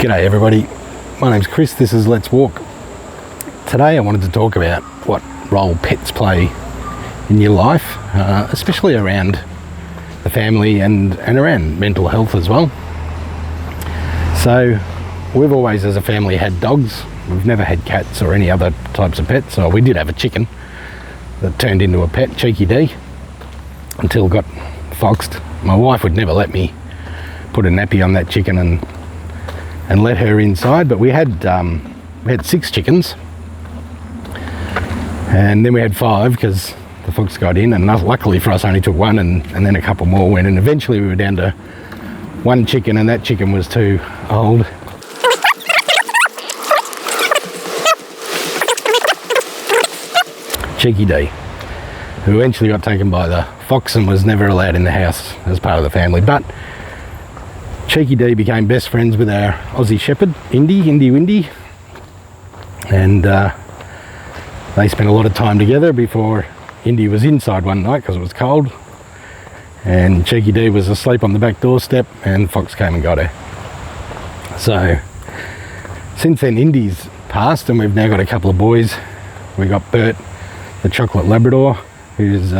G'day everybody, my name's Chris, this is Let's Walk. Today I wanted to talk about what role pets play in your life, especially around the family and around mental health as well. So we've always as a family had dogs. We've never had cats or any other types of pets. So we did have a chicken that turned into a pet, Cheeky D, until it got foxed. My wife would never let me put a nappy on that chicken and let her inside, but we had 6 chickens, and then we had 5 because the fox got in, and luckily for us only took 1, and then a couple more went, and eventually we were down to 1 chicken, and that chicken was too old. Cheeky D, who eventually got taken by the fox and was never allowed in the house as part of the family. But Cheeky D became best friends with our Aussie Shepherd, Indy Windy, and they spent a lot of time together before Indy was inside one night because it was cold, and Cheeky D was asleep on the back doorstep and Fox came and got her. So since then Indy's passed and we've now got a couple of boys. We got Bert, the chocolate Labrador, who's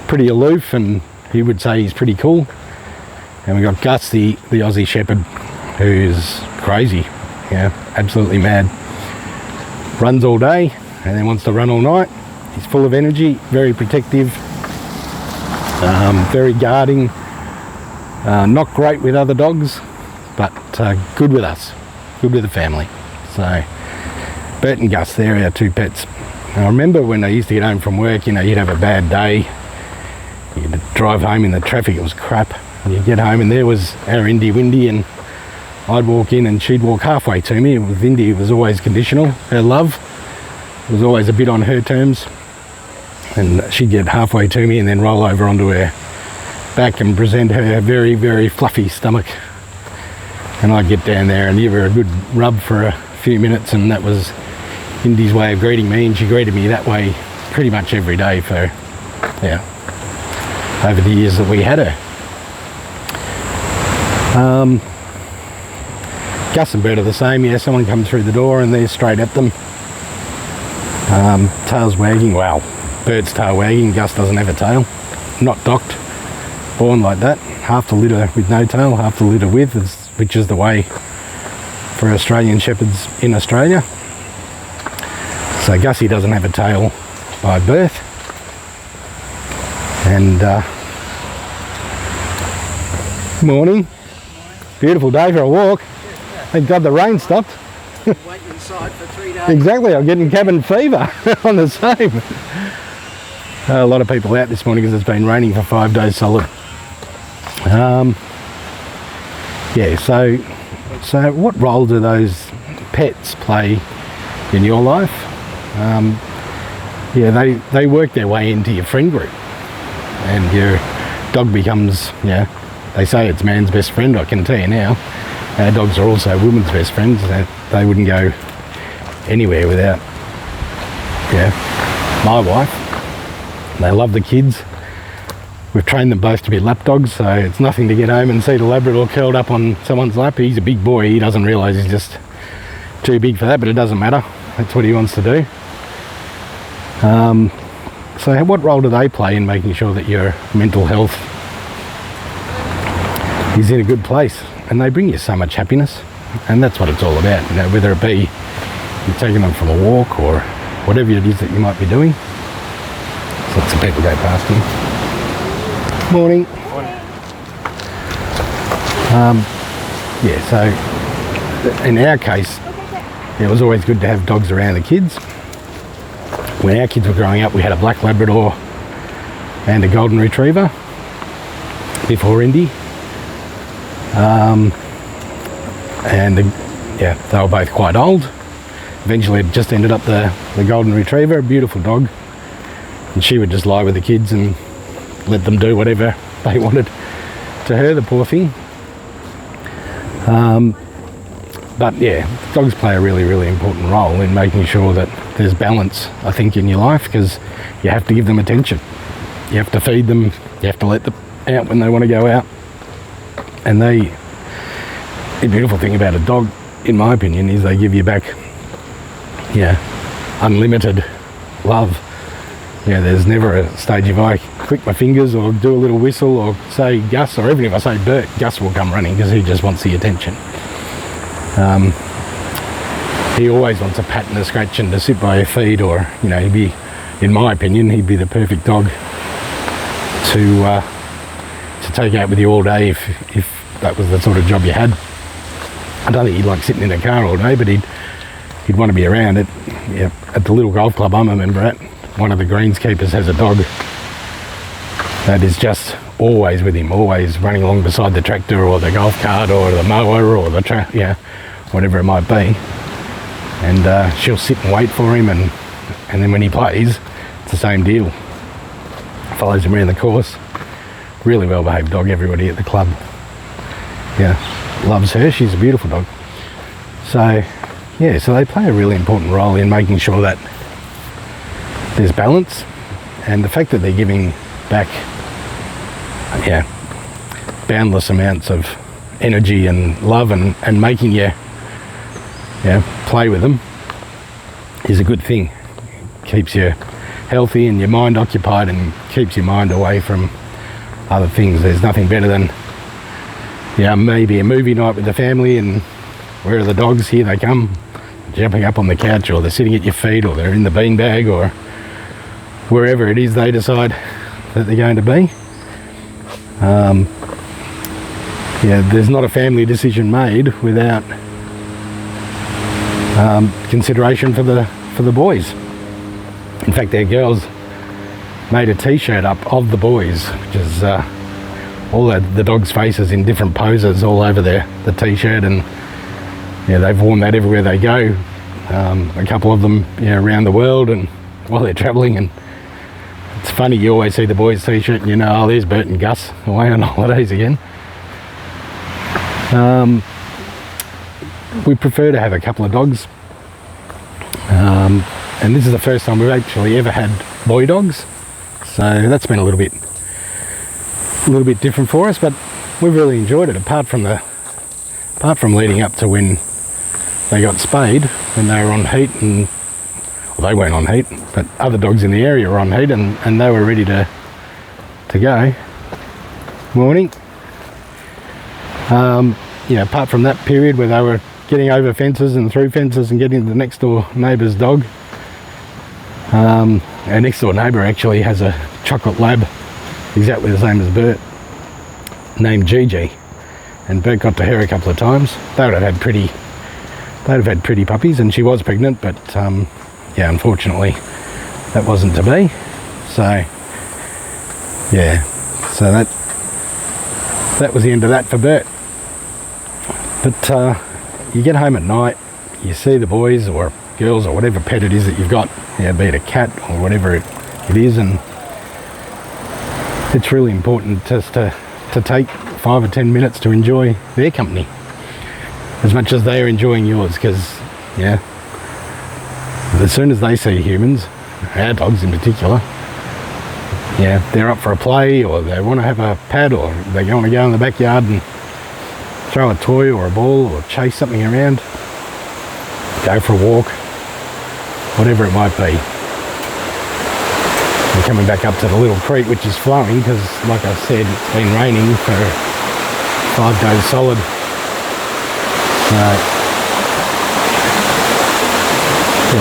pretty aloof and he would say he's pretty cool. And we got Gus, the Aussie Shepherd, who's crazy, absolutely mad. Runs all day and then wants to run all night. He's full of energy, very protective, very guarding, not great with other dogs, but good with us, good with the family. So Bert and Gus, they're our 2 pets. And I remember when I used to get home from work, you'd have a bad day, you'd drive home in the traffic, it was crap. You get home and there was our Indy Windy, and I'd walk in and she'd walk halfway to me. With Indy it was always conditional, her love was always a bit on her terms, and she'd get halfway to me and then roll over onto her back and present her very, very fluffy stomach, and I'd get down there and give her a good rub for a few minutes, and that was Indy's way of greeting me, and she greeted me that way pretty much every day for over the years that we had her. Gus and Bert are the same. Someone comes through the door and they're straight at them. Tails wagging. Wow, Bert's tail wagging. Gus doesn't have a tail, not docked, born like that. Half the litter with no tail, half the litter with, which is the way for Australian Shepherds in Australia. So Gussie doesn't have a tail by birth, and morning. Beautiful day for a walk. Thank God the rain stopped. Wait inside for 3 days. Exactly, I'm getting cabin fever on the same. A lot of people out this morning because it's been raining for 5 days solid. So what role do those pets play in your life? They work their way into your friend group, and your dog becomes, they say it's man's best friend. I can tell you now, our dogs are also women's best friends. They wouldn't go anywhere without my wife. They love the kids. We've trained them both to be lap dogs, so it's nothing to get home and see the Labrador curled up on someone's lap. He's a big boy, he doesn't realise he's just too big for that, but it doesn't matter. That's what he wants to do. So what role do they play in making sure that your mental health is in a good place? And they bring you so much happiness, and that's what it's all about, whether it be you're taking them from a walk or whatever it is that you might be doing. So lots of people go past them. Morning. So in our case, it was always good to have dogs around the kids. When our kids were growing up, we had a black Labrador and a golden retriever before Indy. They were both quite old. Eventually it just ended up the golden retriever, a beautiful dog, and she would just lie with the kids and let them do whatever they wanted to her, the poor thing. Dogs play a really, really important role in making sure that there's balance, I think, in your life, because you have to give them attention. You have to feed them, you have to let them out when they want to go out. And the beautiful thing about a dog in my opinion, is they give you back, unlimited love. There's never a stage if I click my fingers or do a little whistle or say Gus, or even if I say Bert, Gus will come running because he just wants the attention. He always wants a pat and a scratch and to sit by your feet, or he'd be, in my opinion, he'd be the perfect dog to take out with you all day if that was the sort of job you had. I don't think he'd like sitting in a car all day, but he'd want to be around it. At the little golf club I'm a member at, one of the greenskeepers has a dog that is just always with him, always running along beside the tractor or the golf cart or the mower or the whatever it might be. And she'll sit and wait for him, and then when he plays, it's the same deal. Follows him around the course. Really well behaved dog. Everybody at the club loves her. She's a beautiful dog. So they play a really important role in making sure that there's balance, and the fact that they're giving back boundless amounts of energy and love and making you play with them is a good thing. Keeps you healthy and your mind occupied and keeps your mind away from other things. There's nothing better than maybe a movie night with the family, and where are the dogs? Here they come, jumping up on the couch, or they're sitting at your feet, or they're in the beanbag, or wherever it is they decide that they're going to be. There's not a family decision made without consideration for the boys. In fact, their girls made a t-shirt up of the boys, which is all the dogs' faces in different poses all over the t-shirt, and they've worn that everywhere they go. A couple of them around the world and while they're travelling, and it's funny, you always see the boys' t-shirt and there's Bert and Gus away on holidays again. We prefer to have a couple of dogs, and this is the first time we've actually ever had boy dogs, so that's been a little bit different for us, but we've really enjoyed it. Apart from leading up to when they got spayed, when they were on heat, and they weren't on heat, but other dogs in the area were on heat, and they were ready to go. Morning. Apart from that period where they were getting over fences and through fences and getting the next door neighbour's dog. Our next door neighbour actually has a chocolate lab exactly the same as Bert, named Gigi, and Bert got to her a couple of times. They'd have had pretty puppies, and she was pregnant, but unfortunately that wasn't to be. So that was the end of that for Bert. But you get home at night, you see the boys or girls or whatever pet it is that you've got, be it a cat or whatever it is, and it's really important just to take 5 or 10 minutes to enjoy their company as much as they're enjoying yours, because as soon as they see humans, our dogs in particular, they're up for a play, or they want to have a pad, or they want to go in the backyard and throw a toy or a ball or chase something around, go for a walk, whatever it might be. We're coming back up to the little creek, which is flowing because, like I said, it's been raining for 5 days solid.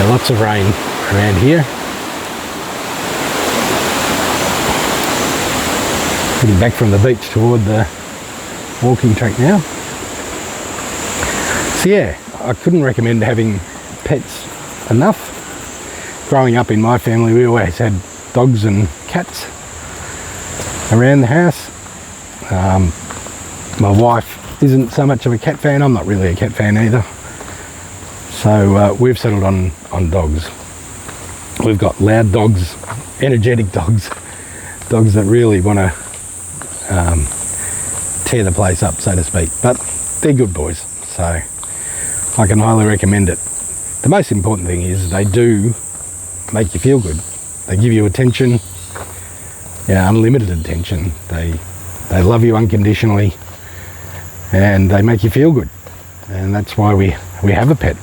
Lots of rain around here. Heading back from the beach toward the walking track now. So I couldn't recommend having pets enough. Growing up in my family, we always had dogs and cats around the house. My wife isn't so much of a cat fan. I'm not really a cat fan either. So we've settled on dogs. We've got loud dogs, energetic dogs, dogs that really want to tear the place up, so to speak. But they're good boys, so I can highly recommend it. The most important thing is they do make you feel good. They give you attention, unlimited attention. They love you unconditionally, and they make you feel good. and that's why we have a pet.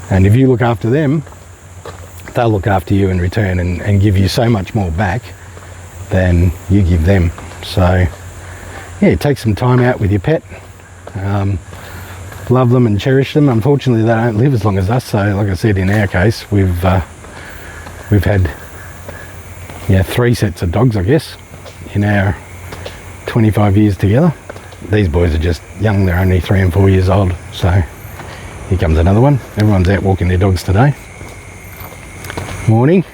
And if you look after them, they'll look after you in return and give you so much more back than you give them. So yeah, take some time out with your pet. Love them and cherish them. Unfortunately, they don't live as long as us. So like I said, in our case, we've had 3 sets of dogs, I guess, in our 25 years together. These boys are just young. They're only 3 and 4 years old. So here comes another one. Everyone's out walking their dogs today. Morning.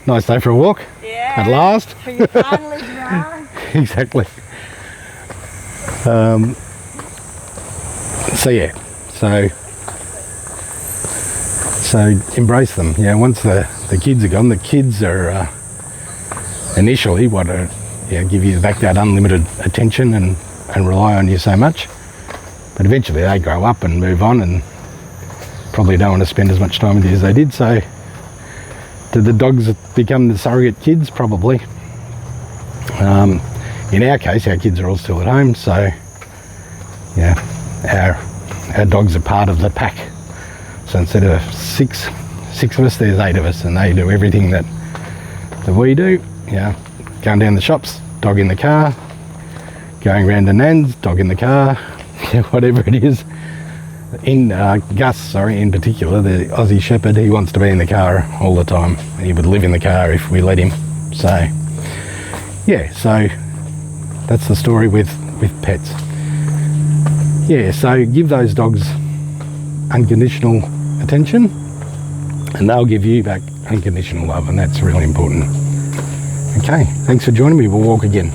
Nice day for a walk. Yeah. At last. You finally dry. Exactly. So yeah, so embrace them. Yeah, once the kids are gone, the kids are initially what give you back that unlimited attention and rely on you so much. But eventually they grow up and move on and probably don't want to spend as much time with you as they did. So do the dogs become the surrogate kids? Probably. In our case, our kids are all still at home, so yeah, our dogs are part of the pack. So instead of six of us, there's 8 of us, and they do everything that we do. Yeah, going down the shops, dog in the car, going round to Nan's, dog in the car, whatever it is. Gus, in particular, the Aussie Shepherd, he wants to be in the car all the time. He would live in the car if we let him. So yeah, so that's the story with pets. Yeah, so give those dogs unconditional attention and they'll give you back unconditional love, and that's really important. Okay, thanks for joining me. We'll walk again.